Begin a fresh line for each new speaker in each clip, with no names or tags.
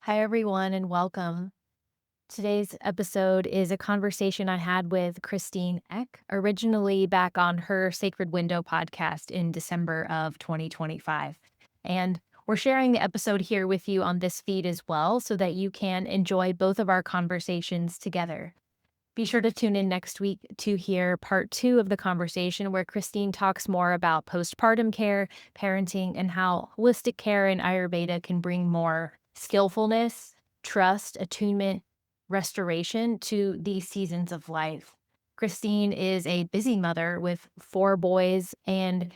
Hi, everyone, and welcome. Today's episode is a conversation I had with Christine Eck, originally back on her Sacred Window podcast in December of 2025. And we're sharing the episode here with you on this feed as well so that you can enjoy both of our conversations together. Be sure to tune in next week to hear part two of the conversation, where Christine talks more about postpartum care, parenting, and how holistic care in Ayurveda can bring more skillfulness, trust, attunement, restoration to these seasons of life. Christine is a busy mother with four boys and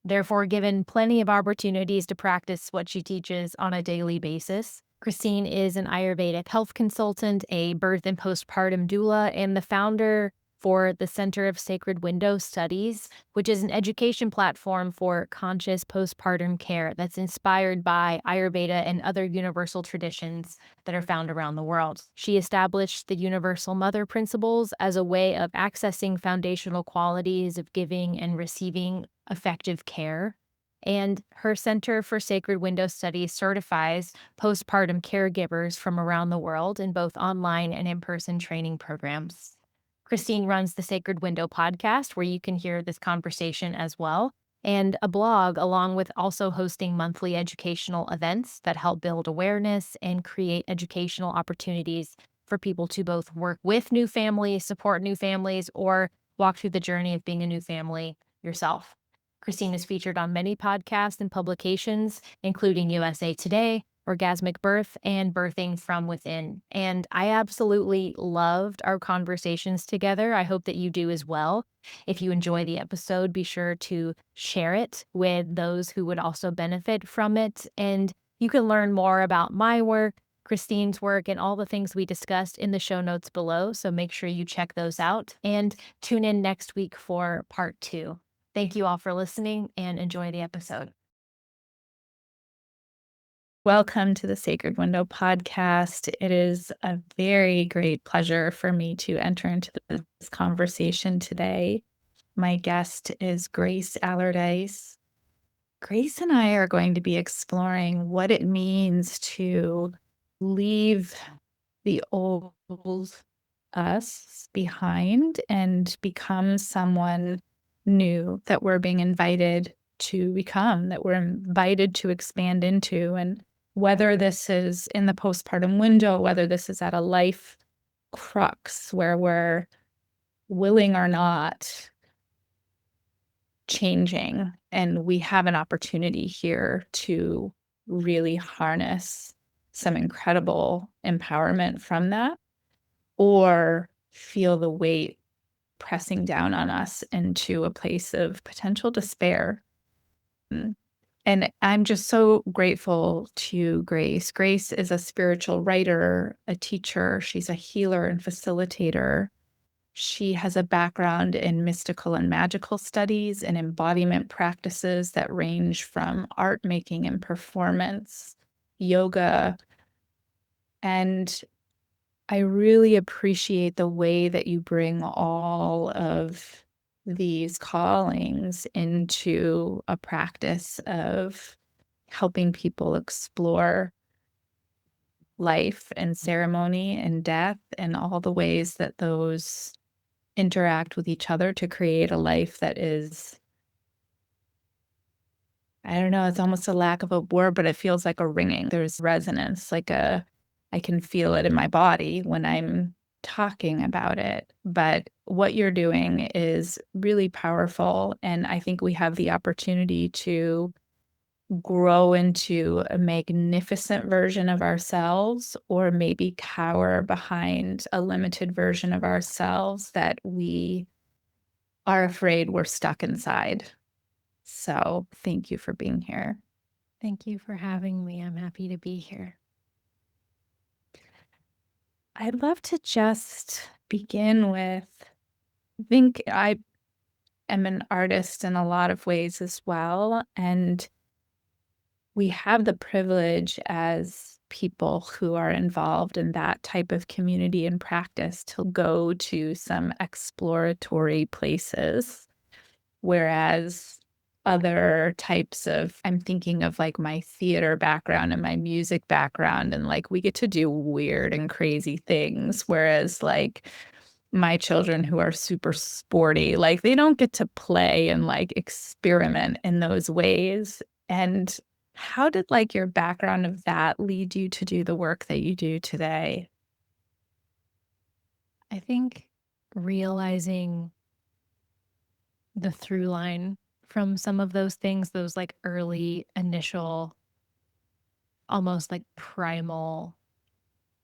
therefore given plenty of opportunities to practice what she teaches on a daily basis. Christine is an Ayurvedic health consultant, a birth and postpartum doula, and the founder for the Center of Sacred Window Studies, which is an education platform for conscious postpartum care that's inspired by Ayurveda and other universal traditions that are found around the world. She established the Universal Mother Principles as a way of accessing foundational qualities of giving and receiving effective care. And her Center for Sacred Window Studies certifies postpartum caregivers from around the world in both online and in person training programs. Christine runs the Sacred Window podcast, where you can hear this conversation as well, and a blog, along with also hosting monthly educational events that help build awareness and create educational opportunities for people to both work with new families, support new families, or walk through the journey of being a new family yourself. Christine is featured on many podcasts and publications, including USA Today, Orgasmic Birth, and Birthing from Within. And I absolutely loved our conversations together. I hope that you do as well. If you enjoy the episode, be sure to share it with those who would also benefit from it. And you can learn more about my work, Christine's work, and all the things we discussed in the show notes below. So make sure you check those out and tune in next week for part two. Thank you all for listening and enjoy the episode.
Welcome to the Sacred Window podcast. It is a very great pleasure for me to enter into this conversation today. My guest is Grace Allerdice. Grace and I are going to be exploring what it means to leave the old us behind and become someone new that we're being invited to become, that we're invited to expand into. And whether this is in the postpartum window, whether this is at a life crux where we're willing or not changing, and we have an opportunity here to really harness some incredible empowerment from that, or feel the weight pressing down on us into a place of potential despair. And I'm just so grateful to Grace. Grace is a spiritual writer, a teacher. She's a healer and facilitator. She has a background in mystical and magical studies and embodiment practices that range from art making and performance, yoga. And I really appreciate the way that you bring all of these callings into a practice of helping people explore life and ceremony and death and all the ways that those interact with each other to create a life that is, I don't know, it's almost a lack of a word, but it feels like a ringing. There's resonance, I can feel it in my body when I'm talking about it. But what you're doing is really powerful. And I think we have the opportunity to grow into a magnificent version of ourselves, or maybe cower behind a limited version of ourselves that we are afraid we're stuck inside. So thank you for being here.
Thank you for having me. I'm happy to be here.
I'd love to just begin with, I think I am an artist in a lot of ways as well. And we have the privilege as people who are involved in that type of community and practice to go to some exploratory places. Whereas other types of I'm thinking of, like, my theater background and my music background, and, like, we get to do weird and crazy things, whereas, like, my children who are super sporty, like, they don't get to play and, like, experiment in those ways, and how did, like, your background of that lead you to do the work that you do today?
I think realizing the through line from some of those things, those like early initial, almost like primal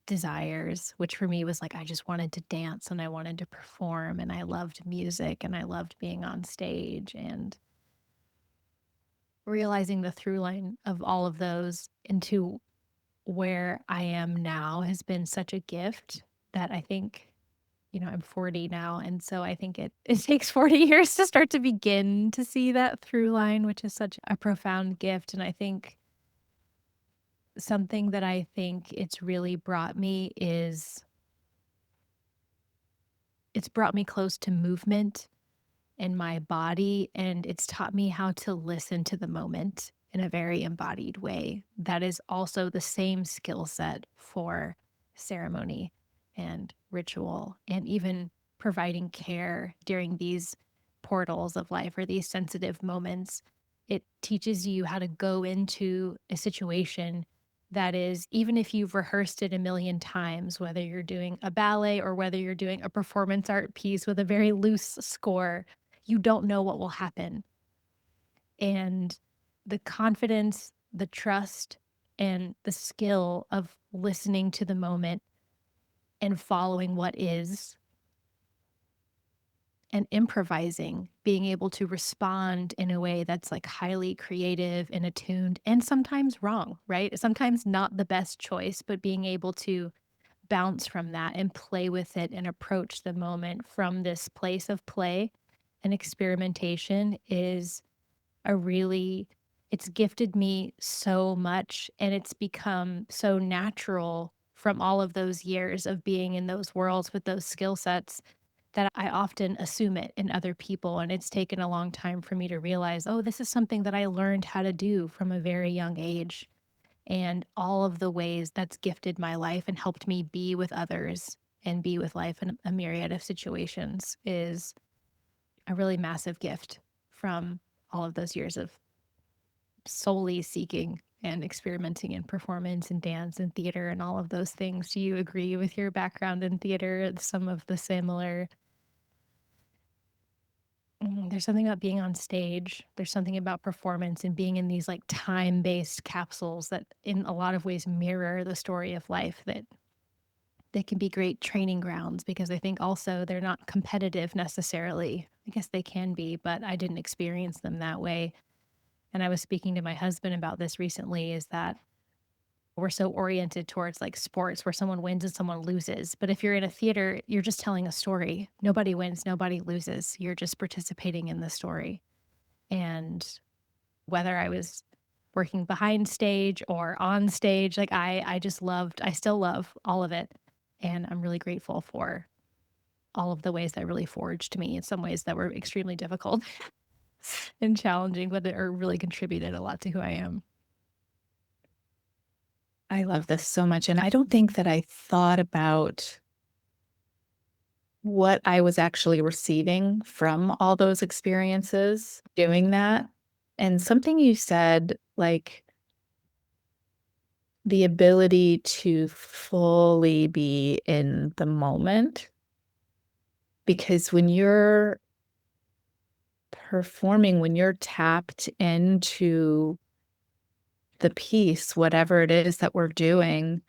desires, which for me was like I just wanted to dance and I wanted to perform and I loved music and I loved being on stage, and realizing the through line of all of those into where I am now has been such a gift that I think, I'm 40 now. And so I think it takes 40 years to start to begin to see that through line, which is such a profound gift. And I think something that I think it's really brought me is it's brought me close to movement in my body, and it's taught me how to listen to the moment in a very embodied way. That is also the same skill set for ceremony and ritual, and even providing care during these portals of life or these sensitive moments. It teaches you how to go into a situation that is, even if you've rehearsed it a million times, whether you're doing a ballet or whether you're doing a performance art piece with a very loose score, you don't know what will happen. And the confidence, the trust, and the skill of listening to the moment and following what is and improvising, being able to respond in a way that's like highly creative and attuned and sometimes wrong, right? Sometimes not the best choice, but being able to bounce from that and play with it and approach the moment from this place of play and experimentation is a really it's gifted me so much, and it's become so natural from all of those years of being in those worlds with those skill sets that I often assume it in other people, and it's taken a long time for me to realize, "Oh, this is something that I learned how to do from a very young age," and all of the ways that's gifted my life and helped me be with others and be with life in a myriad of situations is a really massive gift from all of those years of solely seeking and experimenting in performance and dance and theater and all of those things. Do you agree with your background in theater? Some of the similar. There's something about being on stage. There's something about performance and being in these like time based capsules that, in a lot of ways, mirror the story of life that they can be great training grounds because I think also they're not competitive necessarily. I guess they can be, but I didn't experience them that way. And I was speaking to my husband about this recently is that we're so oriented towards like sports where someone wins and someone loses. But if you're in a theater, you're just telling a story. Nobody wins, nobody loses. You're just participating in the story. And whether I was working behind stage or on stage, like I just loved, I still love all of it. And I'm really grateful for all of the ways that really forged me in some ways that were extremely difficult and challenging, but that are really contributed a lot to who I am.
I love this so much, and I don't think that I thought about what I was actually receiving from all those experiences doing that. And something you said, like the ability to fully be in the moment, because when you're performing, when you're tapped into the piece, whatever it is that we're doing,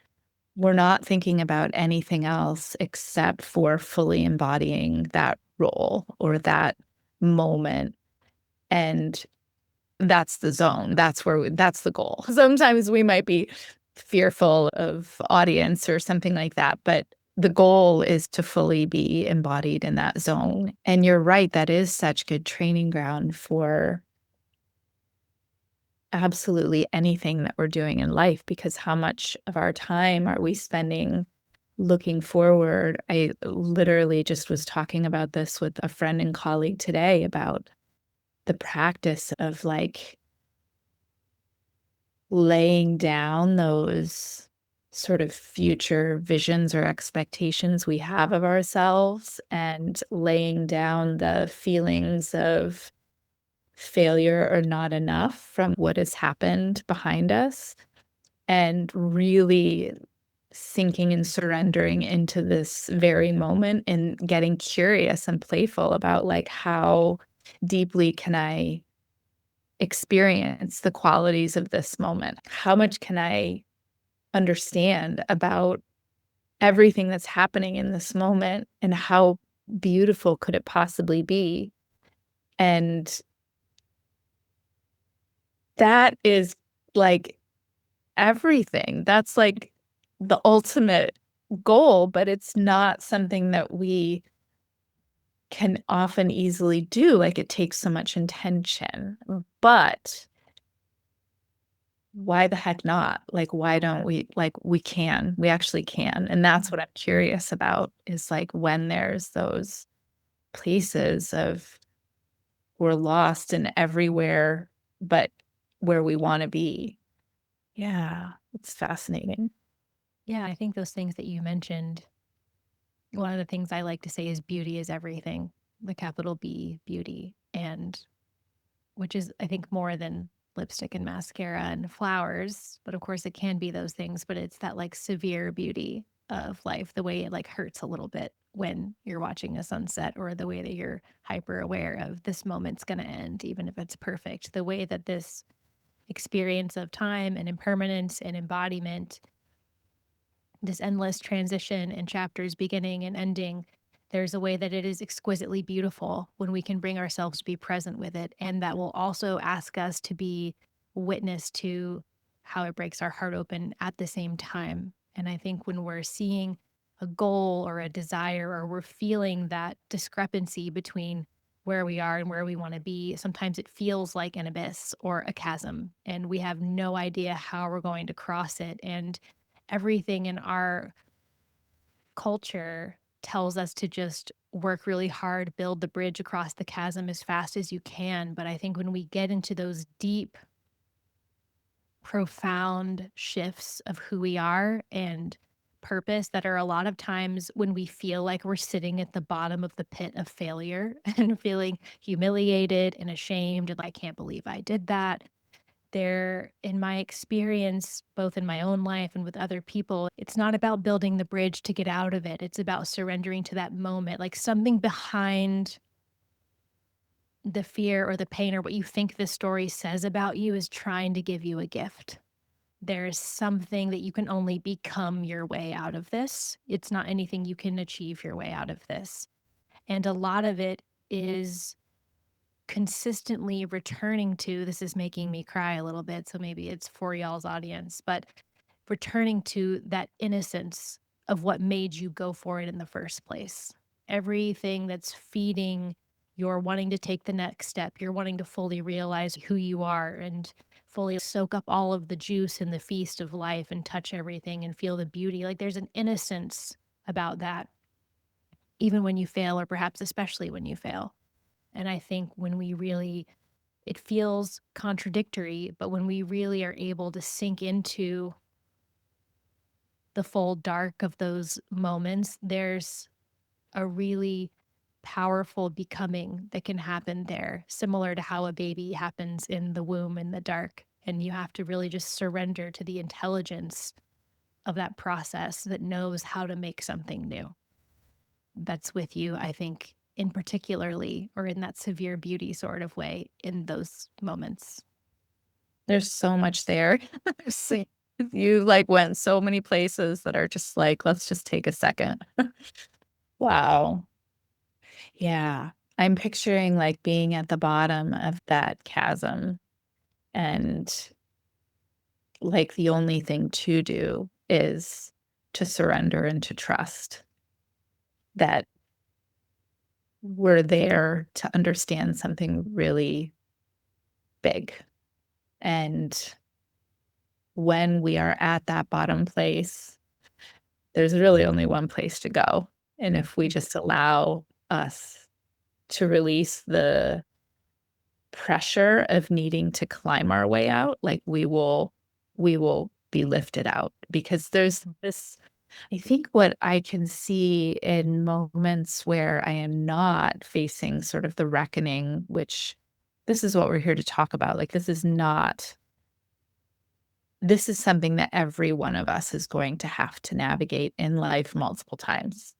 we're not thinking about anything else except for fully embodying that role or that moment. And that's the zone. That's the goal. Sometimes we might be fearful of audience or something like that, but the goal is to fully be embodied in that zone. And you're right, that is such good training ground for absolutely anything that we're doing in life, because how much of our time are we spending looking forward? I literally just was talking about this with a friend and colleague today about the practice of like laying down those sort of future visions or expectations we have of ourselves and laying down the feelings of failure or not enough from what has happened behind us and really sinking and surrendering into this very moment and getting curious and playful about like how deeply can I experience the qualities of this moment? How much can I understand about everything that's happening in this moment and how beautiful could it possibly be? And that is like everything. That's like the ultimate goal, but it's not something that we can often easily do. Like it takes so much intention. But why the heck not? Like, why don't we like we actually can. And that's what I'm curious about is like when there's those places of we're lost and everywhere but where we want to be. Yeah, it's fascinating.
Yeah, I think those things that you mentioned, one of the things I like to say is beauty is everything, the capital B, beauty. And which is, I think, more than lipstick and mascara and flowers. But of course, it can be those things, but it's that like severe beauty of life, the way it like hurts a little bit when you're watching a sunset, or the way that you're hyper aware of this moment's going to end, even if it's perfect. The way that this experience of time and impermanence and embodiment, this endless transition and chapters beginning and ending, there's a way that it is exquisitely beautiful when we can bring ourselves to be present with it. And that will also ask us to be witness to how it breaks our heart open at the same time. And I think when we're seeing a goal or a desire, or we're feeling that discrepancy between where we are and where we want to be, sometimes it feels like an abyss or a chasm, and we have no idea how we're going to cross it. And everything in our culture tells us to just work really hard, build the bridge across the chasm as fast as you can. But I think when we get into those deep, profound shifts of who we are and purpose, that are a lot of times when we feel like we're sitting at the bottom of the pit of failure and feeling humiliated and ashamed and like, I can't believe I did that. There, in my experience, both in my own life and with other people, it's not about building the bridge to get out of it. It's about surrendering to that moment, like something behind the fear or the pain or what you think this story says about you is trying to give you a gift. There's something that you can only become your way out of this. It's not anything you can achieve your way out of this. And a lot of it is consistently returning to, this is making me cry a little bit, so maybe it's for y'all's audience, but returning to that innocence of what made you go for it in the first place. Everything that's feeding your wanting to take the next step, you're wanting to fully realize who you are and fully soak up all of the juice in the feast of life and touch everything and feel the beauty. Like there's an innocence about that, even when you fail, or perhaps especially when you fail. And I think when we really, it feels contradictory, but when we really are able to sink into the full dark of those moments, there's a really powerful becoming that can happen there, similar to how a baby happens in the womb in the dark. And you have to really just surrender to the intelligence of that process that knows how to make something new. That's with you, I think, in particularly, or in that severe beauty sort of way in those moments.
There's so much there. See, you like went so many places that are just like, let's just take a second. Wow. Yeah. I'm picturing like being at the bottom of that chasm and like the only thing to do is to surrender and to trust that we're there to understand something really big. And when we are at that bottom place, there's really only one place to go. And if we just allow us to release the pressure of needing to climb our way out, like we will be lifted out because there's this. I think what I can see in moments where I am not facing sort of the reckoning, which this is what we're here to talk about. Like, this is something that every one of us is going to have to navigate in life multiple times.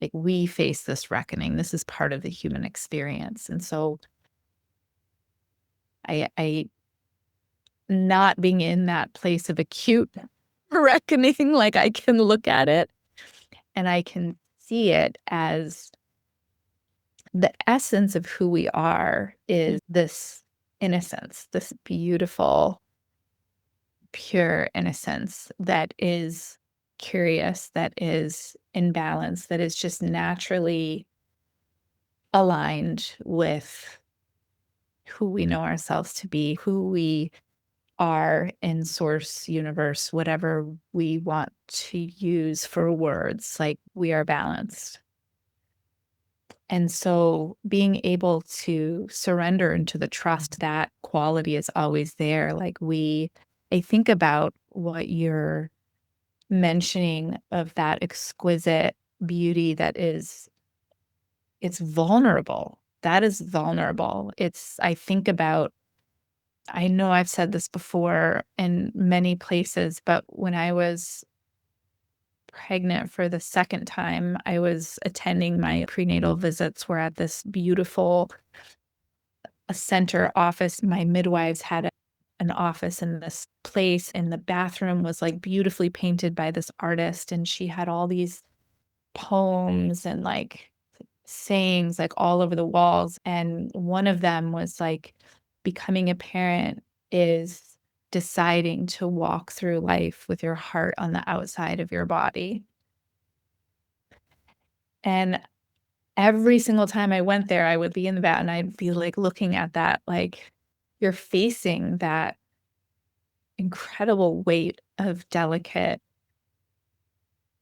Like, we face this reckoning. This is part of the human experience. And so I not being in that place of acute reckoning, like I can look at it and I can see it as the essence of who we are is this innocence, this beautiful, pure innocence that is curious, that is in balance, that is just naturally aligned with who we know ourselves to be, who we are in source universe, whatever we want to use for words, like we are balanced. And so being able to surrender into the trust that quality is always there. I think about what you're mentioning of that exquisite beauty it's vulnerable. That is vulnerable. I think about, I know I've said this before in many places, but when I was pregnant for the second time, I was attending my prenatal visits were at this beautiful a center office. My midwives had an office in this place, and the bathroom was like beautifully painted by this artist. And she had all these poems and like sayings like all over the walls. And one of them was like, becoming a parent is deciding to walk through life with your heart on the outside of your body. And every single time I went there, I would be in the vat and I'd be like looking at that, like you're facing that incredible weight of delicate,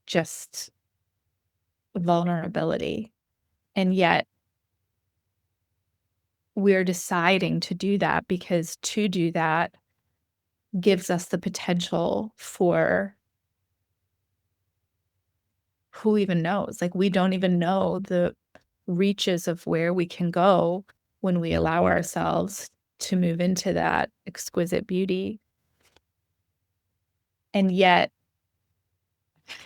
just vulnerability. And yet we're deciding to do that because to do that gives us the potential for who even knows? Like, we don't even know the reaches of where we can go when we allow ourselves to move into that exquisite beauty. And yet,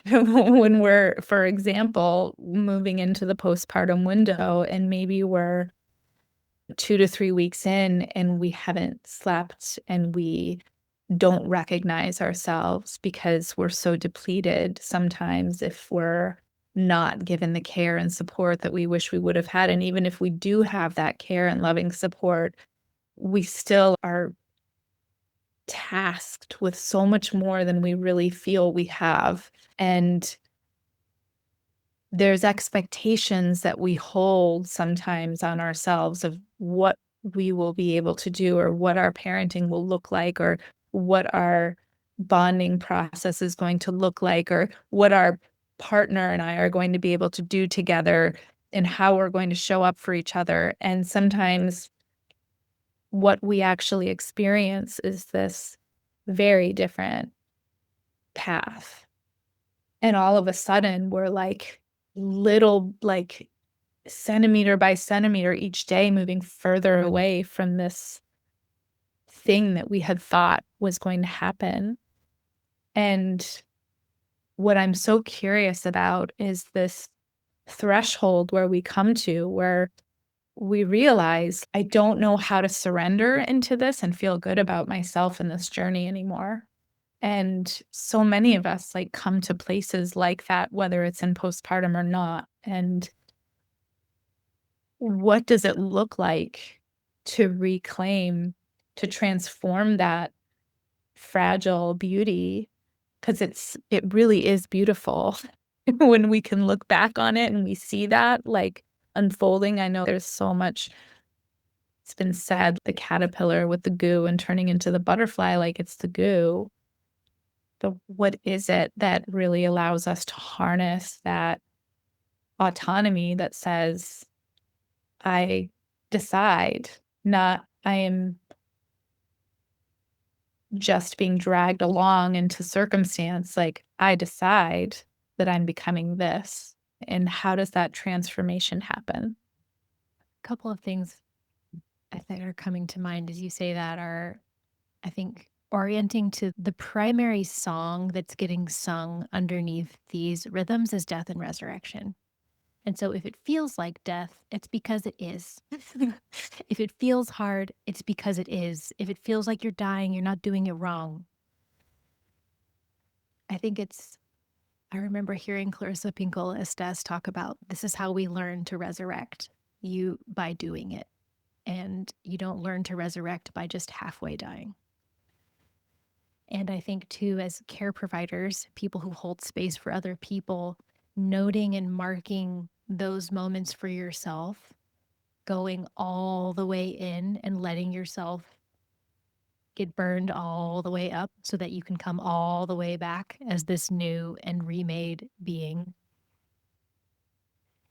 when we're, for example, moving into the postpartum window and maybe we're 2 to 3 weeks in and we haven't slept and we don't recognize ourselves because we're so depleted sometimes if we're not given the care and support that we wish we would have had. And even if we do have that care and loving support, we still are tasked with so much more than we really feel we have. And there's expectations that we hold sometimes on ourselves of what we will be able to do or what our parenting will look like or what our bonding process is going to look like or what our partner and I are going to be able to do together and how we're going to show up for each other. And sometimes what we actually experience is this very different path. And all of a sudden, we're like little, like centimeter by centimeter each day, moving further away from this thing that we had thought was going to happen. And what I'm so curious about is this threshold where we come to where we realize I don't know how to surrender into this and feel good about myself in this journey anymore. And so many of us like come to places like that, whether it's in postpartum or not. And what does it look like to reclaim, to transform that fragile beauty? Because it really is beautiful when we can look back on it and we see that like unfolding. I know there's so much it's been said, the caterpillar with the goo and turning into the butterfly like it's the goo. But what is it that really allows us to harness that autonomy that says, I decide not I am just being dragged along into circumstance, like, I decide that I'm becoming this, and how does that transformation happen?
Couple of things I think are coming to mind as you say that are, I think, orienting to the primary song that's getting sung underneath these rhythms is death and resurrection. And so if it feels like death, it's because it is. If it feels hard, it's because it is. If it feels like you're dying, you're not doing it wrong. I think it's, I remember hearing Clarissa Pinkola Estes talk about this is how we learn to resurrect you by doing it. And you don't learn to resurrect by just halfway dying. And I think, too, as care providers, people who hold space for other people, noting and marking those moments for yourself, going all the way in and letting yourself get burned all the way up so that you can come all the way back as this new and remade being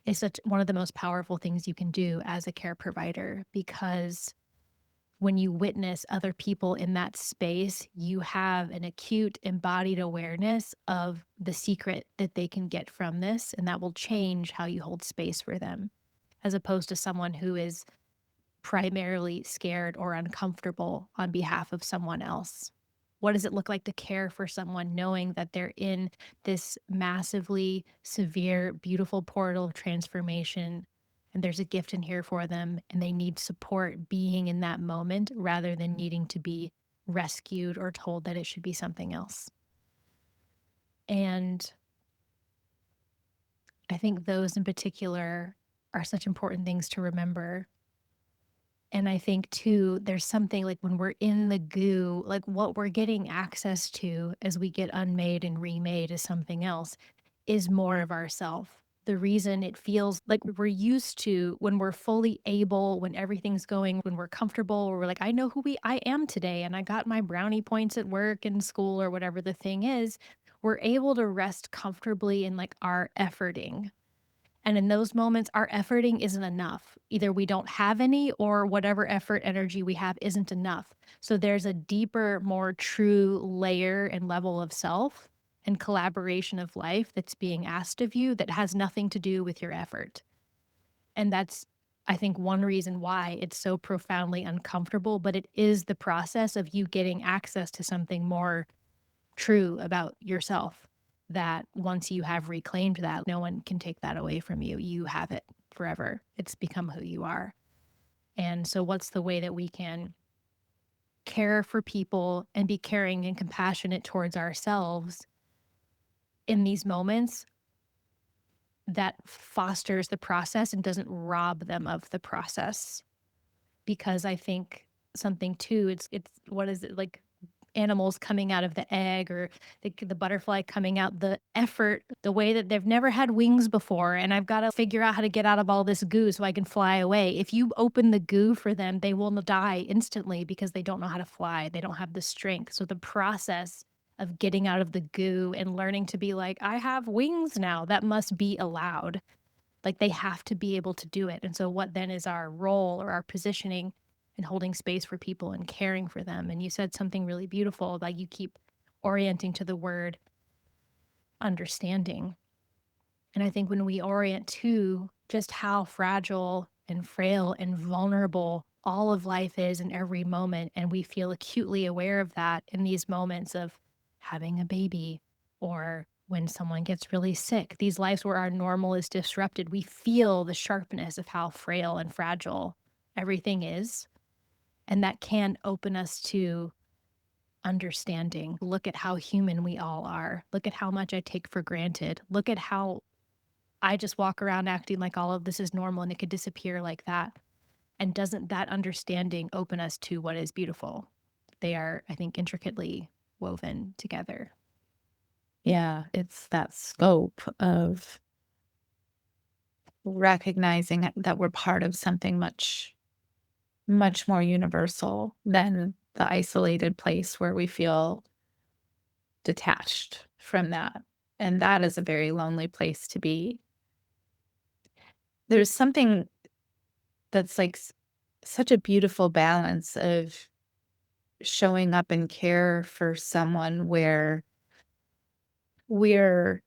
is such one of the most powerful things you can do as a care provider, because when you witness other people in that space, you have an acute embodied awareness of the secret that they can get from this, and that will change how you hold space for them, as opposed to someone who is primarily scared or uncomfortable on behalf of someone else. What does it look like to care for someone knowing that they're in this massively severe, beautiful portal of transformation and there's a gift in here for them and they need support being in that moment rather than needing to be rescued or told that it should be something else? And I think those in particular are such important things to remember. And I think too, there's something like when we're in the goo, like what we're getting access to as we get unmade and remade as something else is more of ourself. The reason it feels like we're used to when we're fully able, when everything's going, when we're comfortable, or we're like, I know I am today, and I got my brownie points at work and school or whatever the thing is, we're able to rest comfortably in like our efforting, and in those moments, our efforting isn't enough. Either we don't have any or whatever effort energy we have isn't enough. So there's a deeper, more true layer and level of self and collaboration of life that's being asked of you that has nothing to do with your effort. And that's, I think, one reason why it's so profoundly uncomfortable, but it is the process of you getting access to something more true about yourself, that once you have reclaimed that, no one can take that away from you. You have it forever. It's become who you are. And so, what's the way that we can care for people and be caring and compassionate towards ourselves in these moments that fosters the process and doesn't rob them of the process? Because I think something too, it's what is it like, animals coming out of the egg, or the butterfly coming out, the effort, the way that they've never had wings before. And I've got to figure out how to get out of all this goo so I can fly away. If you open the goo for them, they will die instantly because they don't know how to fly. They don't have the strength. So the process of getting out of the goo and learning to be like, I have wings now, that must be allowed. Like they have to be able to do it. And so what then is our role or our positioning in holding space for people and caring for them? And you said something really beautiful, like you keep orienting to the word understanding. And I think when we orient to just how fragile and frail and vulnerable all of life is in every moment, and we feel acutely aware of that in these moments of having a baby or when someone gets really sick, these lives where our normal is disrupted, we feel the sharpness of how frail and fragile everything is. And that can open us to understanding. Look at how human we all are. Look at how much I take for granted. Look at how I just walk around acting like all of this is normal and it could disappear like that. And doesn't that understanding open us to what is beautiful? They are, I think, intricately woven together.
Yeah, it's that scope of recognizing that we're part of something much, much more universal than the isolated place where we feel detached from that. And that is a very lonely place to be. There's something that's like such a beautiful balance of showing up and care for someone where we're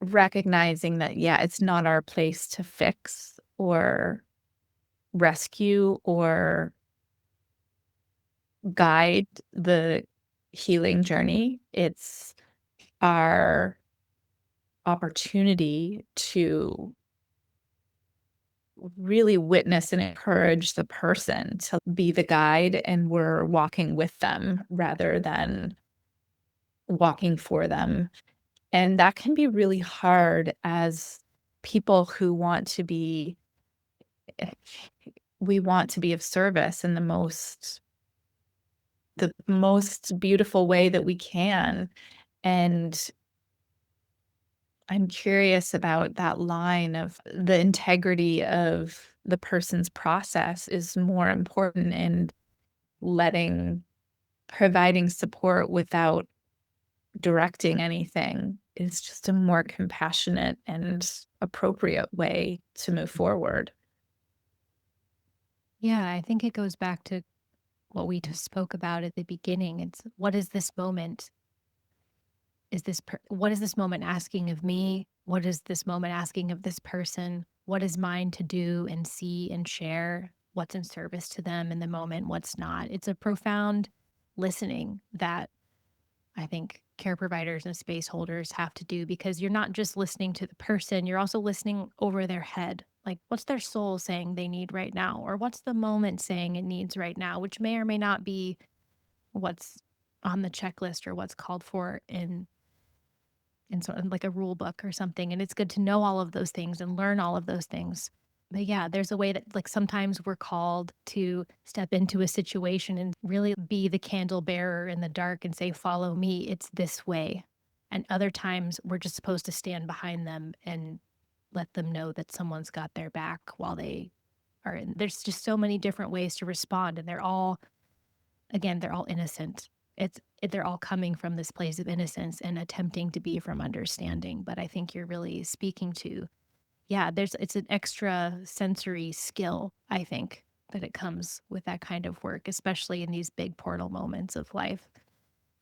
recognizing that, yeah, it's not our place to fix or rescue or guide the healing journey. It's our opportunity to really witness and encourage the person to be the guide, and we're walking with them rather than walking for them. And that can be really hard as people who want to be eh, we want to be of service in the most beautiful way that we can. And I'm curious about that line of the integrity of the person's process is more important in letting providing support without directing anything is just a more compassionate and appropriate way to move forward.
Yeah, I think it goes back to what we just spoke about at the beginning. It's what is this moment? What is this moment asking of me? What is this moment asking of this person? What is mine to do and see and share? What's in service to them in the moment? What's not? It's a profound listening that I think care providers and space holders have to do, because you're not just listening to the person, you're also listening over their head. Like, what's their soul saying they need right now? Or what's the moment saying it needs right now, which may or may not be what's on the checklist or what's called for in sort of like a rule book or something. And it's good to know all of those things and learn all of those things. But yeah, there's a way that, like, sometimes we're called to step into a situation and really be the candle bearer in the dark and say, follow me, it's this way. And other times we're just supposed to stand behind them and let them know that someone's got their back while they are in. There's just so many different ways to respond. And they're all, again, they're all innocent. They're all coming from this place of innocence and attempting to be from understanding. But I think you're really speaking to, yeah, it's an extra sensory skill, I think, that it comes with that kind of work, especially in these big portal moments of life.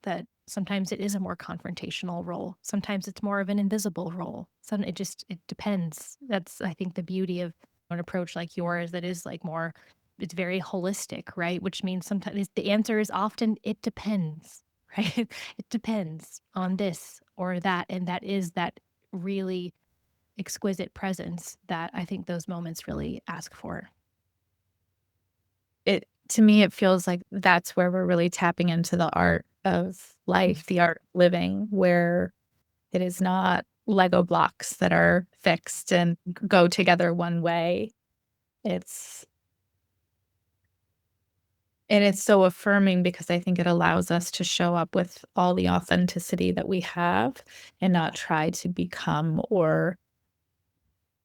That sometimes it is a more confrontational role. Sometimes it's more of an invisible role. It depends. That's, I think, the beauty of an approach like yours that is like more, it's very holistic, right? Which means sometimes the answer is often it depends, right? It depends on this or that. And that is that really exquisite presence that I think those moments really ask for.
It to me, it feels like that's where we're really tapping into the art of life, the art of living, where it is not Lego blocks that are fixed and go together one way. It's and it's so affirming because I think it allows us to show up with all the authenticity that we have and not try to become or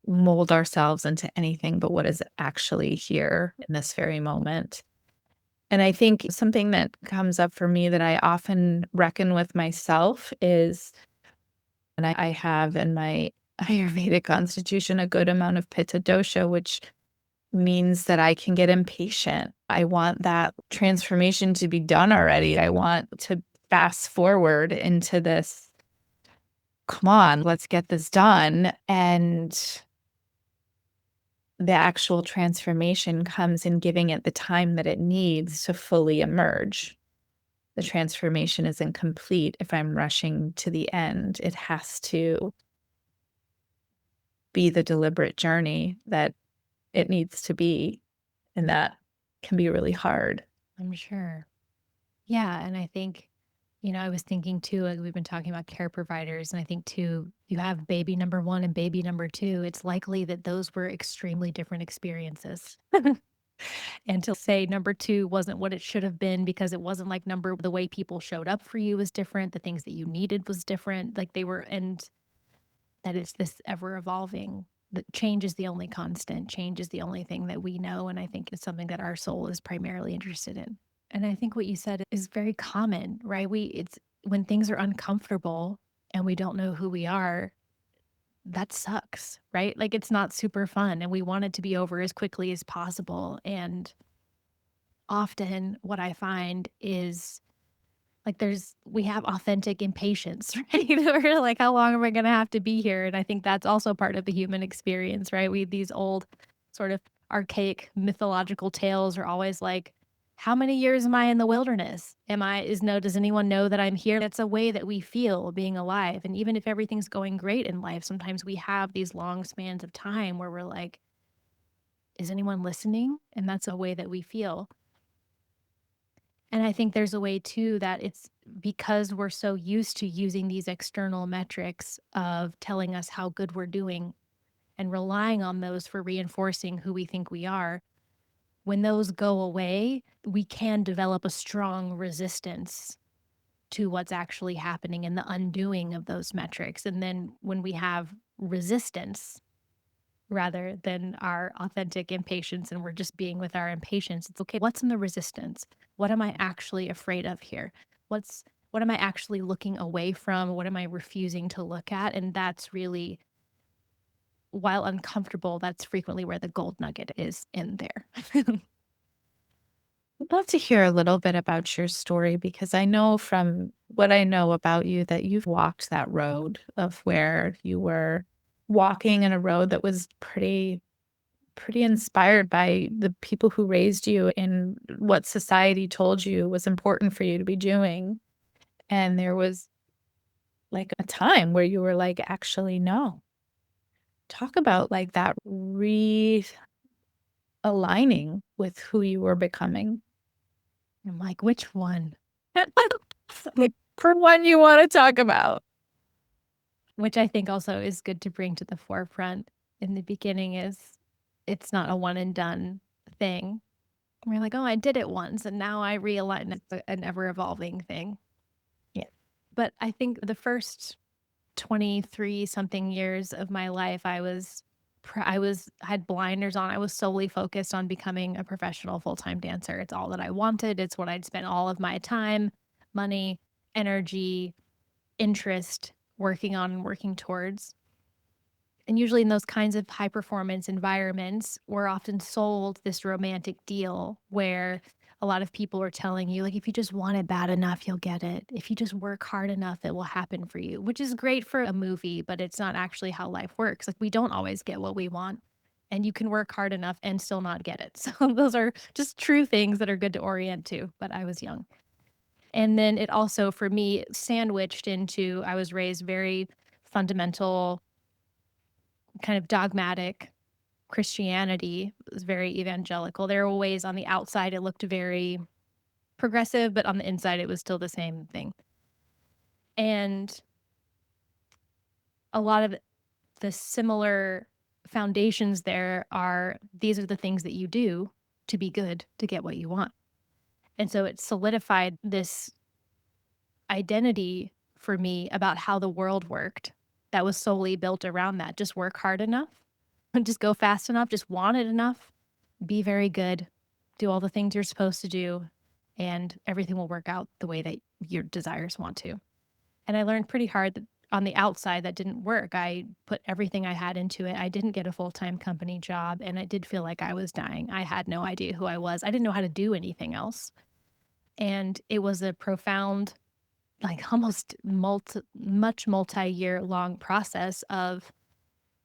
mold ourselves into anything but what is actually here in this very moment. And I think something that comes up for me that I often reckon with myself is, and I have in my Ayurvedic constitution a good amount of pitta dosha, which means that I can get impatient. I want that transformation to be done already. I want to fast forward into this, come on, let's get this done. And the actual transformation comes in giving it the time that it needs to fully emerge. The transformation isn't complete if I'm rushing to the end. It has to be the deliberate journey that it needs to be, and that can be really hard.
I'm sure. Yeah, and I think, I was thinking too, like we've been talking about care providers, and I think too, you have baby number 1 and baby number 2, it's likely that those were extremely different experiences. And to say number 2 wasn't what it should have been because it wasn't like the way people showed up for you was different, the things that you needed was different, like they were, and that it's this ever evolving, that change is the only constant, change is the only thing that we know, and I think it's something that our soul is primarily interested in. And I think what you said is very common, right? It's when things are uncomfortable and we don't know who we are, that sucks, right? Like, it's not super fun, and we want it to be over as quickly as possible, and often what I find is, like, we have authentic impatience, right? We're like, "How long am I gonna have to be here?" And I think that's also part of the human experience, right? These old, sort of archaic mythological tales are always like, "How many years am I in the wilderness? Does anyone know that I'm here?" That's a way that we feel being alive, and even if everything's going great in life, sometimes we have these long spans of time where we're like, "Is anyone listening?" And that's a way that we feel. And I think there's a way too that it's because we're so used to using these external metrics of telling us how good we're doing and relying on those for reinforcing who we think we are. When those go away, we can develop a strong resistance to what's actually happening and the undoing of those metrics. And then when we have resistance, rather than our authentic impatience and we're just being with our impatience. It's okay. What's in the resistance? What am I actually afraid of here? What am I actually looking away from? What am I refusing to look at? And that's really, while uncomfortable, that's frequently where the gold nugget is in there.
I'd love to hear a little bit about your story because I know from what I know about you that you've walked that road of where you were walking in a road that was pretty inspired by the people who raised you and what society told you was important for you to be doing. And there was like a time where you were like, actually, no. Talk about like that realigning with who you were becoming.
I'm like, which one?
Like, for one you want to talk about.
Which I think also is good to bring to the forefront in the beginning is it's not a one and done thing. We're like, oh, I did it once and now I realign. It's an ever evolving thing.
Yeah.
But I think the first 23 something years of my life, had blinders on. I was solely focused on becoming a professional full-time dancer. It's all that I wanted. It's what I'd spent all of my time, money, energy, interest working on and working towards. And usually in those kinds of high performance environments, we're often sold this romantic deal where a lot of people are telling you, like, if you just want it bad enough, you'll get it. If you just work hard enough, it will happen for you, which is great for a movie, but it's not actually how life works. Like, we don't always get what we want, and you can work hard enough and still not get it. So, those are just true things that are good to orient to. But I was young. And then it also, for me, sandwiched into, I was raised very fundamental, kind of dogmatic Christianity. It was very evangelical. There were ways on the outside it looked very progressive, but on the inside it was still the same thing. And a lot of the similar foundations there are these are the things that you do to be good to get what you want. And so it solidified this identity for me about how the world worked that was solely built around that. Just work hard enough, just go fast enough, just want it enough, be very good, do all the things you're supposed to do, and everything will work out the way that your desires want to. And I learned pretty hard that on the outside that didn't work. I put everything I had into it. I didn't get a full-time company job, and I did feel like I was dying. I had no idea who I was. I didn't know how to do anything else. And it was a profound, like almost multi-year long process of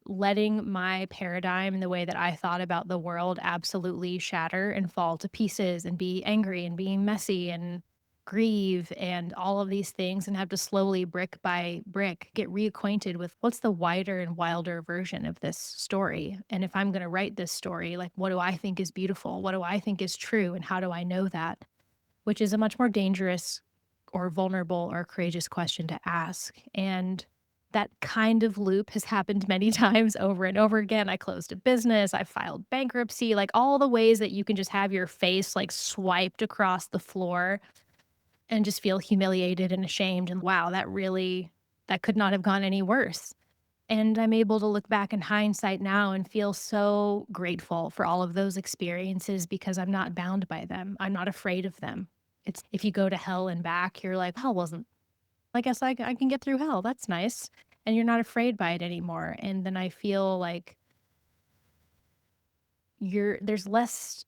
letting my paradigm and the way that I thought about the world absolutely shatter and fall to pieces and be angry and being messy and grieve and all of these things and have to slowly brick by brick get reacquainted with what's the wider and wilder version of this story. And if I'm going to write this story, like, what do I think is beautiful? What do I think is true? And how do I know that? Which is a much more dangerous or vulnerable or courageous question to ask. And that kind of loop has happened many times over and over again. I closed a business, I filed bankruptcy, like all the ways that you can just have your face like swiped across the floor and just feel humiliated and ashamed. And wow, that could not have gone any worse. And I'm able to look back in hindsight now and feel so grateful for all of those experiences because I'm not bound by them. I'm not afraid of them. It's if you go to hell and back, you're like, hell wasn't, I guess I can get through hell. That's nice. and you're not afraid by it anymore. And then I feel like there's less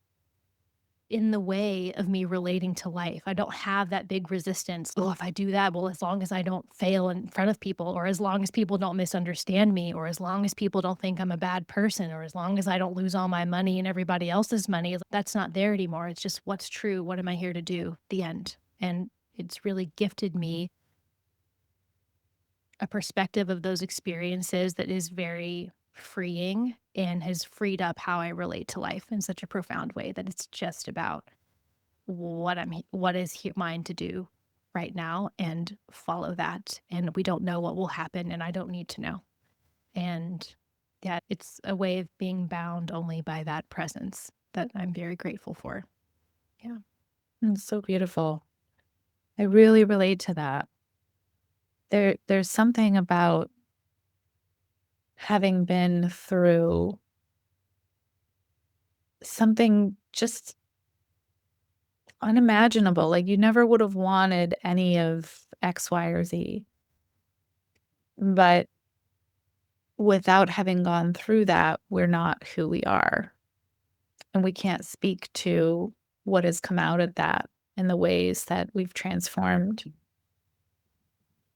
in the way of me relating to life. I don't have that big resistance. Oh, if I do that, well, as long as I don't fail in front of people, or as long as people don't misunderstand me, or as long as people don't think I'm a bad person, or as long as I don't lose all my money and everybody else's money, that's not there anymore. It's just what's true. What am I here to do? The end. And it's really gifted me a perspective of those experiences that is very freeing and has freed up how I relate to life in such a profound way that it's just about what is mine to do right now and follow that. And we don't know what will happen, and I don't need to know. And yeah, it's a way of being bound only by that presence that I'm very grateful for. Yeah.
It's so beautiful. I really relate to that. There's something about having been through something just unimaginable. Like you never would have wanted any of X, Y, or Z. But without having gone through that, we're not who we are. And we can't speak to what has come out of that and the ways that we've transformed.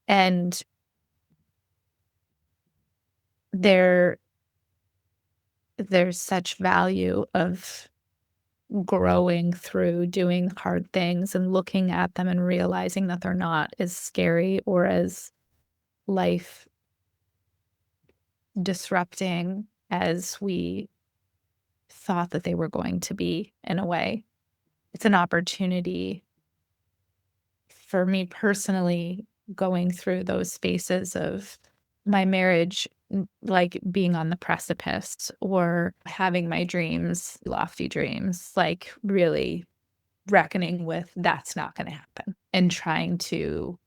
And there there's such value of growing through doing hard things and looking at them and realizing that they're not as scary or as life disrupting as we thought that they were going to be in a way. It's an opportunity for me personally going through those spaces of my marriage, like being on the precipice or having my dreams, lofty dreams, like really reckoning with that's not going to happen and trying to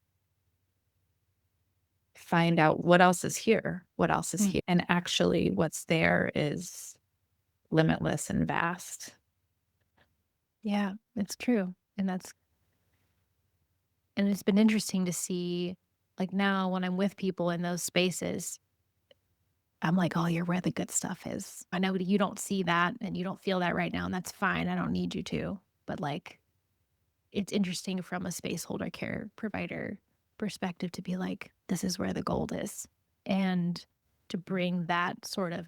find out what else is here, what else is
Mm.
here. And actually, what's there is limitless and vast.
Yeah, it's true. And it's been interesting to see, like, now when I'm with people in those spaces, I'm like, "Oh, you're where the good stuff is." I know you don't see that and you don't feel that right now, and that's fine. I don't need you to. But, like, it's interesting from a space holder care provider perspective to be like, "This is where the gold is." And to bring that sort of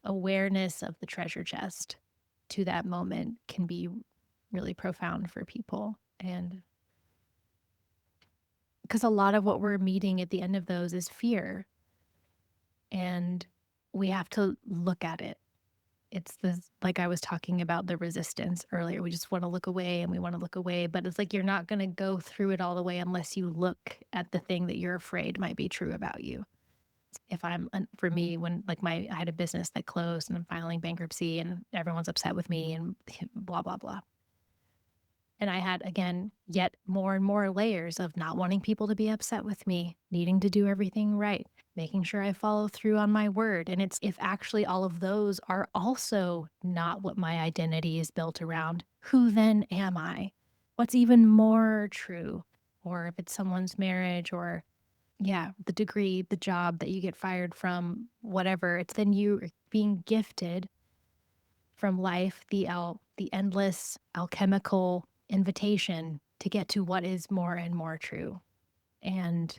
awareness of the treasure chest to that moment can be really profound for people. And because a lot of what we're meeting at the end of those is fear, and we have to look at it. It's this, like I was talking about the resistance earlier. We just want to look away and we want to look away, but it's like you're not going to go through it all the way unless you look at the thing that you're afraid might be true about you. If I'm, for me, when like I had a business that closed and I'm filing bankruptcy and everyone's upset with me and blah, blah, blah. And I had, again, yet more and more layers of not wanting people to be upset with me, needing to do everything right, making sure I follow through on my word. And it's if actually all of those are also not what my identity is built around, who then am I? What's even more true? Or if it's someone's marriage or, yeah, the degree, the job that you get fired from, whatever, it's then you being gifted from life the endless alchemical invitation to get to what is more and more true. And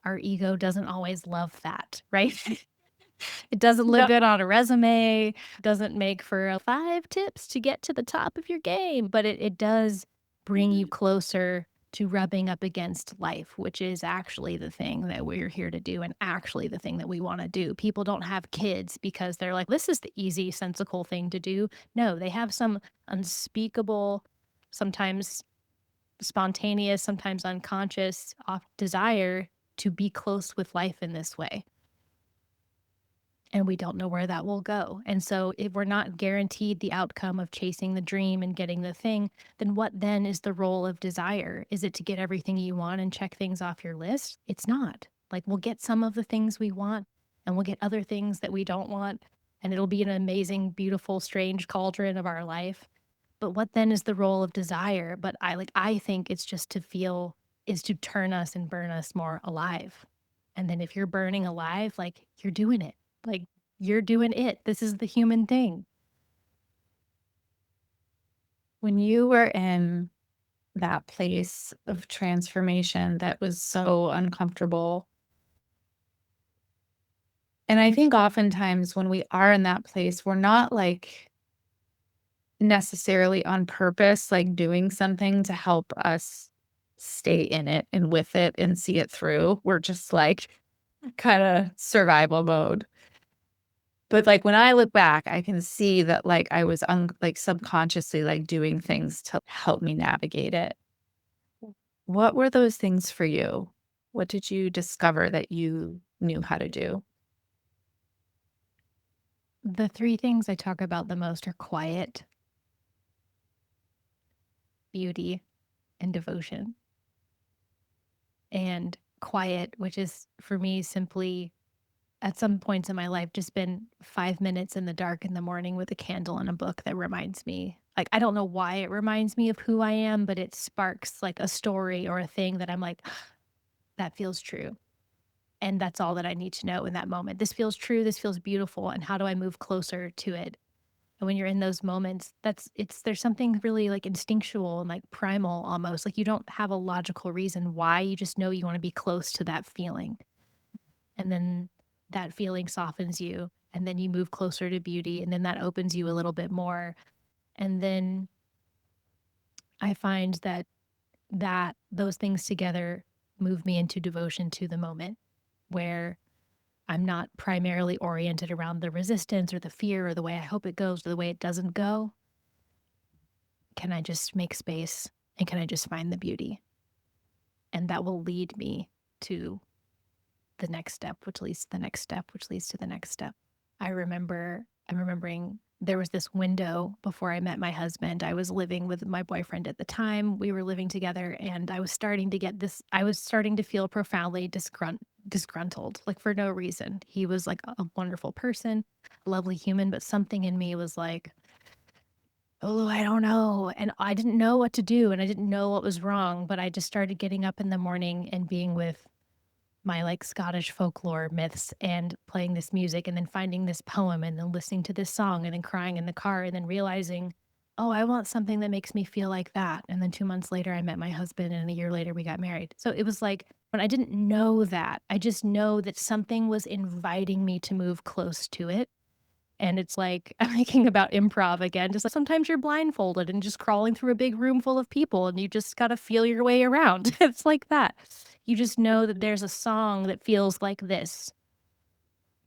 our ego doesn't always love that, right? It doesn't look
No.
good on a resume, doesn't make for 5 tips to get to the top of your game, but it does bring you closer to rubbing up against life, which is actually the thing that we're here to do and actually the thing that we want to do. People don't have kids because they're like, this is the easy, sensical thing to do. No, they have some unspeakable, sometimes spontaneous, sometimes unconscious desire to be close with life in this way. And we don't know where that will go. And so if we're not guaranteed the outcome of chasing the dream and getting the thing, then what then is the role of desire? Is it to get everything you want and check things off your list? It's not. Like we'll get some of the things we want and we'll get other things that we don't want. And it'll be an amazing, beautiful, strange cauldron of our life. But what then is the role of desire? I think it's just to feel is to turn us and burn us more alive. And then if you're burning alive, like, you're doing it. Like, you're doing it. This is the human thing.
When you were in that place of transformation that was so uncomfortable, and I think oftentimes when we are in that place, we're not like necessarily on purpose, like doing something to help us stay in it and with it and see it through. We're just like kind of survival mode. But like when I look back, I can see that like I was like subconsciously like doing things to help me navigate it. What were those things for you? What did you discover that you knew how to do?
The 3 things I talk about the most are quiet, beauty, and devotion. And quiet, which is for me simply at some points in my life just been 5 minutes in the dark in the morning with a candle and a book that reminds me. Like, I don't know why it reminds me of who I am, but it sparks like a story or a thing that I'm like, that feels true. And that's all that I need to know in that moment. This feels true. This feels beautiful. And how do I move closer to it? And when you're in those moments, there's something really like instinctual and like primal almost. Like you don't have a logical reason why. You just know you want to be close to that feeling. And then that feeling softens you. And then you move closer to beauty. And then that opens you a little bit more. And then I find that those things together move me into devotion to the moment where I'm not primarily oriented around the resistance or the fear or the way I hope it goes or the way it doesn't go. Can I just make space and can I just find the beauty? And that will lead me to the next step, which leads to the next step, which leads to the next step. I'm remembering there was this window before I met my husband. I was living with my boyfriend at the time. We were living together and I was starting to feel profoundly disgruntled, like for no reason. He was like a wonderful person, a lovely human, but something in me was like, oh, I don't know. And I didn't know what to do and I didn't know what was wrong, but I just started getting up in the morning and being with my like Scottish folklore myths and playing this music and then finding this poem and then listening to this song and then crying in the car and then realizing, oh, I want something that makes me feel like that. And then 2 months later, I met my husband and a year later, we got married. So it was like, when I didn't know that, I just know that something was inviting me to move close to it. And it's like, I'm thinking about improv again. Just like sometimes you're blindfolded and just crawling through a big room full of people and you just got to feel your way around. It's like that. You just know that there's a song that feels like this,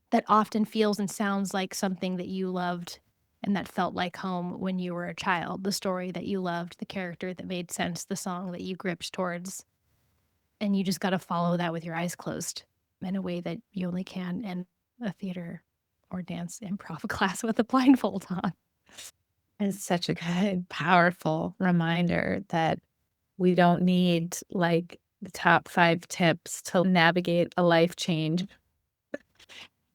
that often feels and sounds like something that you loved and that felt like home when you were a child. The story that you loved, the character that made sense, the song that you gripped towards. And you just got to follow that with your eyes closed in a way that you only can in a theater or dance improv class with a blindfold on.
It's such a good, powerful reminder that we don't need like the top 5 tips to navigate a life change.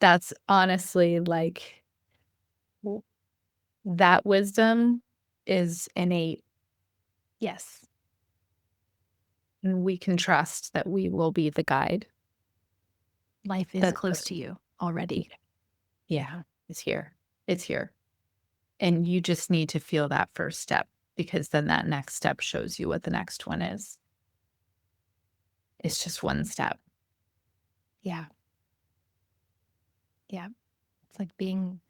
That's honestly like w- that wisdom is innate,
Yes,
and we can trust that we will be the guide.
life is
That
close to you already.
yeah, it's here. It's here. And you just need to feel that first step because then that next step shows you what the next one is. It's just one step.
Yeah. Yeah. It's like being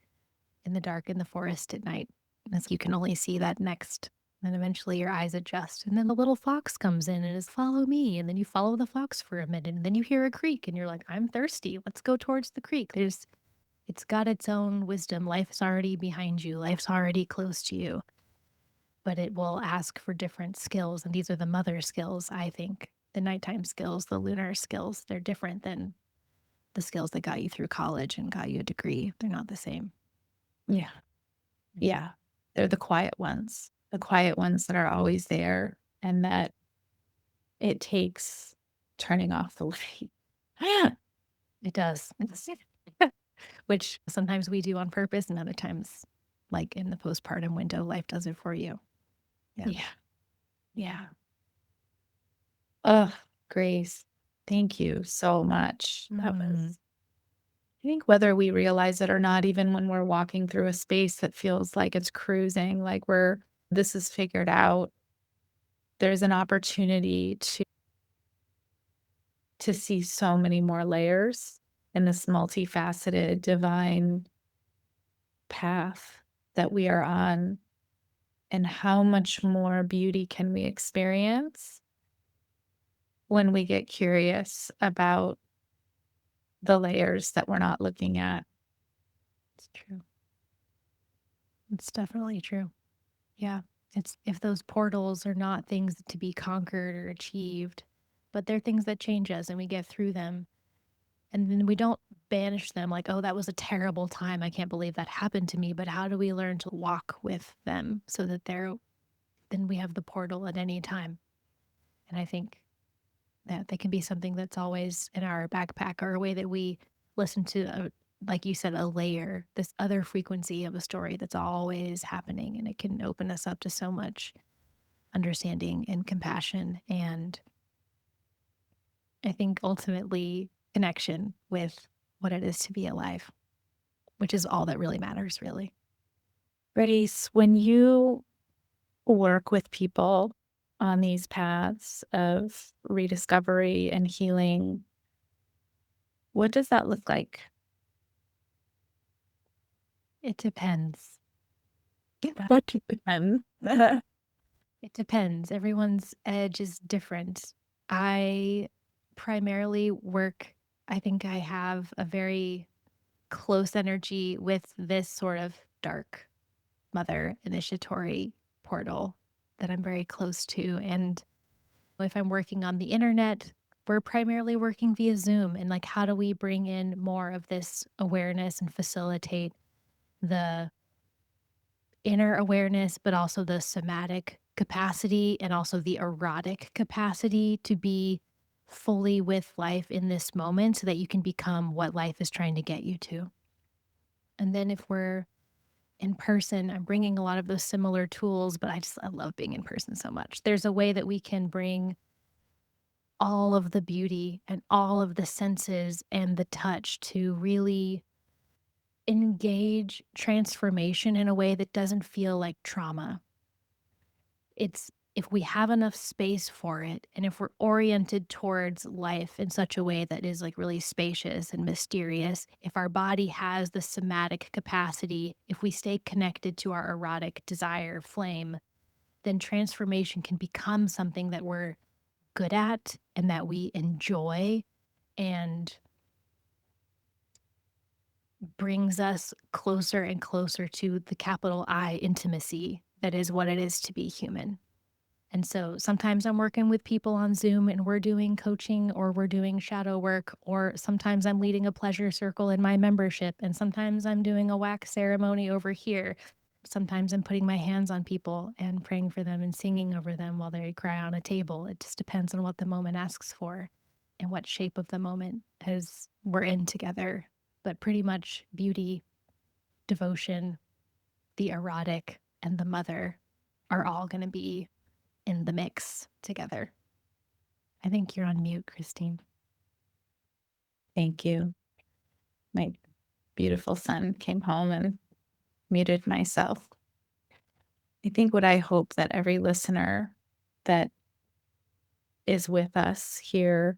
in the dark in the forest at night. As you can only see that next. And eventually your eyes adjust. And then the little fox comes in and is follow me. And then you follow the fox for a minute. And then you hear a creek and you're like, I'm thirsty. Let's go towards the creek. It's got its own wisdom. Life's already behind you. Life's already close to you. But it will ask for different skills. And these are the mother skills, I think. The nighttime skills, the lunar skills, they're different than the skills that got you through college and got you a degree. They're not the same.
Yeah. Yeah. They're the quiet ones that are always there and that it takes turning off the light.
It does. Which sometimes we do on purpose, and other times, like in the postpartum window, life does it for you. Yeah.
Yeah. Yeah. Ugh, Grace. Thank you so much. That
Mhm.
was, I think, whether we realize it or not, even when we're walking through a space that feels like it's cruising, like this is figured out, there's an opportunity to see so many more layers in this multifaceted divine path that we are on, and how much more beauty can we experience when we get curious about the layers that we're not looking at.
It's true. It's definitely true. Yeah. It's if those portals are not things to be conquered or achieved, but they're things that change us and we get through them. And then we don't banish them like, oh, that was a terrible time. I can't believe that happened to me. But how do we learn to walk with them so that then we have the portal at any time? And I think that they can be something that's always in our backpack or a way that we listen to, like you said, a layer, this other frequency of a story that's always happening. And it can open us up to so much understanding and compassion. And I think ultimately connection with what it is to be alive, which is all that really matters, really.
Grace, when you work with people on these paths of rediscovery and healing, what does that look like?
It depends.
That depends.
It depends. Everyone's edge is different. I primarily work, I think I have a very close energy with this sort of dark mother initiatory portal that I'm very close to. And if I'm working on the internet, we're primarily working via Zoom. And like, how do we bring in more of this awareness and facilitate the inner awareness, but also the somatic capacity and also the erotic capacity to be fully with life in this moment so that you can become what life is trying to get you to. And then if we're in person, I'm bringing a lot of those similar tools, but I love being in person so much. There's a way that we can bring all of the beauty and all of the senses and the touch to really engage transformation in a way that doesn't feel like trauma. It's if we have enough space for it and if we're oriented towards life in such a way that is like really spacious and mysterious, if our body has the somatic capacity, if we stay connected to our erotic desire flame, then transformation can become something that we're good at and that we enjoy and brings us closer and closer to the capital I intimacy that is what it is to be human. And so sometimes I'm working with people on Zoom and we're doing coaching or we're doing shadow work, or sometimes I'm leading a pleasure circle in my membership, and sometimes I'm doing a wax ceremony over here. Sometimes I'm putting my hands on people and praying for them and singing over them while they cry on a table. It just depends on what the moment asks for and what shape of the moment as we're in together. But pretty much beauty, devotion, the erotic, and the mother are all going to be in the mix together. I think you're on mute, Christine.
Thank you. My beautiful son came home and muted myself. I think what I hope that every listener that is with us here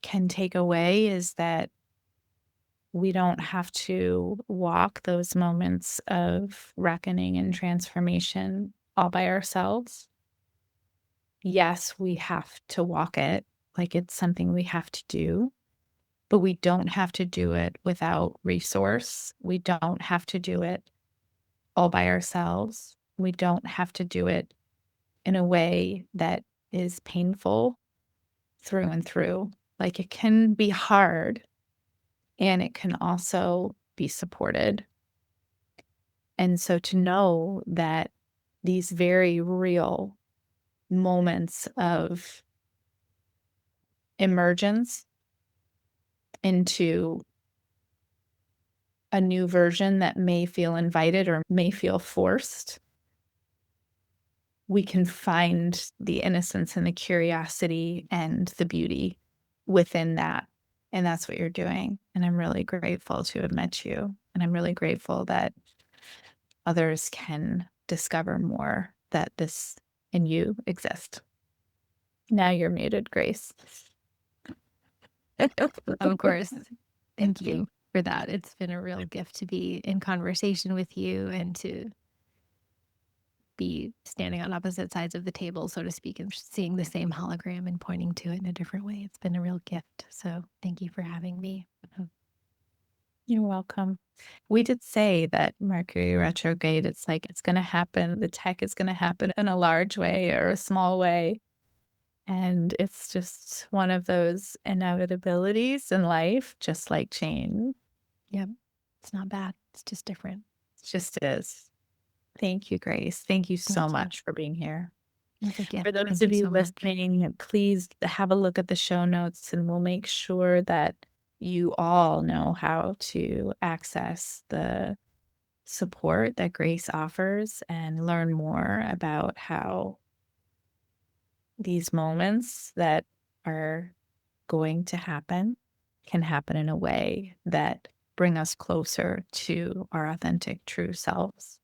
can take away is that we don't have to walk those moments of reckoning and transformation all by ourselves. Yes, we have to walk it like it's something we have to do, but we don't have to do it without resource. We don't have to do it all by ourselves. We don't have to do it in a way that is painful through and through. Like, it can be hard and it can also be supported. And so to know that these very real moments of emergence into a new version that may feel invited or may feel forced we can find the innocence and the curiosity and the beauty within that. And that's what you're doing. And I'm really grateful to have met you. And I'm really grateful that others can discover more that this in you exist. Now you're muted, Grace.
Of course. Thank you for that. It's been a real gift to be in conversation with you and to be standing on opposite sides of the table, so to speak, and seeing the same hologram and pointing to it in a different way. It's been a real gift. So thank you for having me.
You're welcome. We did say that Mercury retrograde, it's like it's going to happen. The tech is going to happen in a large way or a small way. And it's just one of those inevitabilities in life, just like change.
Yep. It's not bad. It's just different.
It just is. Thank you, Grace. Thank you so
Thank you.
much for being here.
It's a gift.
For those
Thank
of
you
you
so much.
listening, please have a look at the show notes and we'll make sure that you all know how to access the support that Grace offers and learn more about how these moments that are going to happen can happen in a way that bring us closer to our authentic true selves.